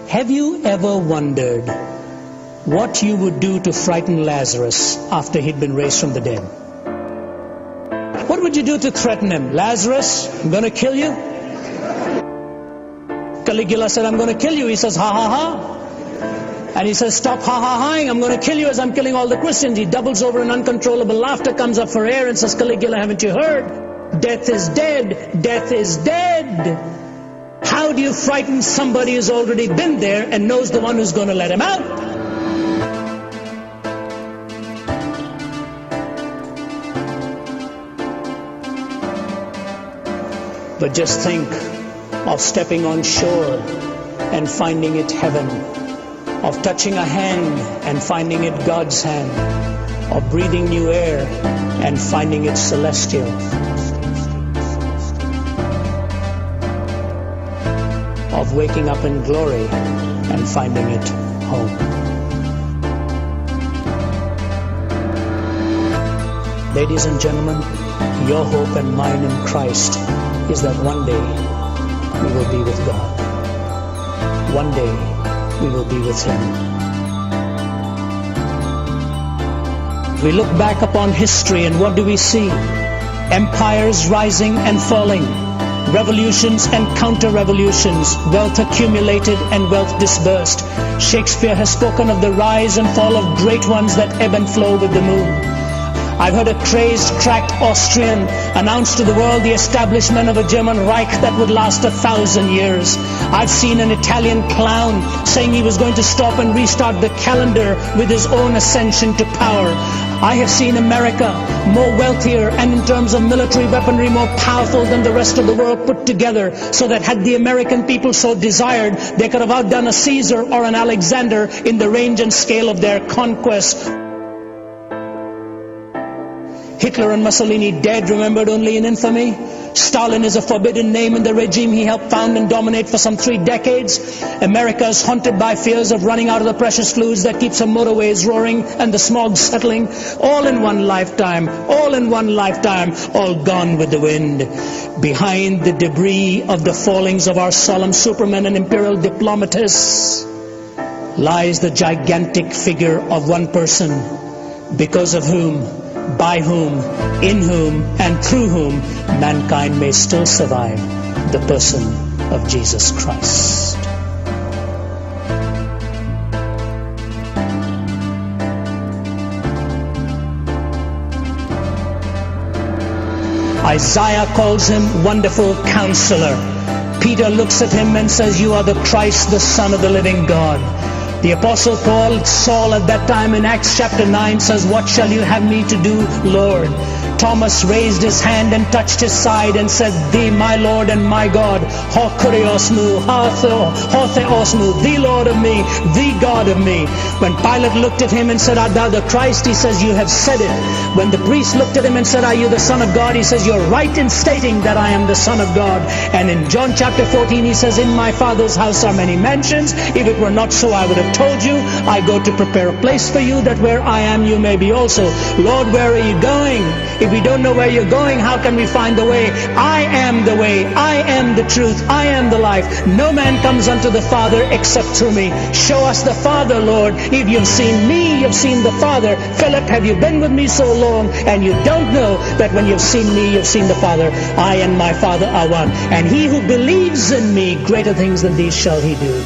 Have you ever wondered what you would do to frighten Lazarus after he'd been raised from the dead? What would you do to threaten him? Lazarus, I'm going to kill you. Caligula said, I'm going to kill you. He says, ha ha ha. And he says, stop ha ha haing. I'm going to kill you as I'm killing all the Christians. He doubles over in uncontrollable laughter, comes up for air and says, Caligula, haven't you heard? Death is dead. Death is dead. How do you frighten somebody who's already been there and knows the one who's going to let him out? But just think of stepping on shore and finding it heaven, of touching a hand and finding it God's hand, of breathing new air and finding it celestial. Of waking up in glory and finding it home. Ladies and gentlemen, your hope and mine in Christ is that one day we will be with God. One day we will be with Him. We look back upon history and what do we see? Empires rising and falling. Revolutions and counter-revolutions, wealth accumulated and wealth dispersed. Shakespeare has spoken of the rise and fall of great ones that ebb and flow with the moon. I've heard a crazed, cracked Austrian announce to the world the establishment of a German Reich that would last 1,000 years. I've seen an Italian clown saying he was going to stop and restart the calendar with his own ascension to power. I have seen America more wealthier and in terms of military weaponry more powerful than the rest of the world put together, so that had the American people so desired, they could have outdone a Caesar or an Alexander in the range and scale of their conquest. Hitler and Mussolini dead, remembered only in infamy. Stalin is a forbidden name in the regime he helped found and dominate for some 3 decades. America is haunted by fears of running out of the precious fluids that keeps her motorways roaring and the smog settling. All in one lifetime, all in one lifetime, all gone with the wind. Behind the debris of the fallings of our solemn supermen and imperial diplomatists lies the gigantic figure of one person, because of whom, by whom, in whom, and through whom mankind may still survive, the person of Jesus Christ. Isaiah calls him Wonderful Counselor. Peter looks at him and says, you are the Christ, the Son of the living God. The Apostle Paul, Saul at that time in Acts chapter 9 says, what shall you have me to do, Lord? Thomas raised his hand and touched his side and said, Thee, my Lord and my God, ho kuriosmu, ho theosmu, the Lord of me, the God of me. When Pilate looked at him and said, Art thou the Christ? He says, you have said it. When the priest looked at him and said, Are you the Son of God? He says, you're right in stating that I am the Son of God. And in John chapter 14 he says, in my Father's house are many mansions. If it were not so, I would have told you. I go to prepare a place for you, that where I am you may be also. Lord, where are you going? If we don't know where you're going, how can we find the way? I am the way, I am the truth, I am the life. No man comes unto the Father except through me. Show us the Father, Lord. If you've seen me, you've seen the Father. Philip, have you been with me so long and you don't know that when you've seen me, you've seen the Father? I and my Father are one. And he who believes in me, greater things than these shall he do.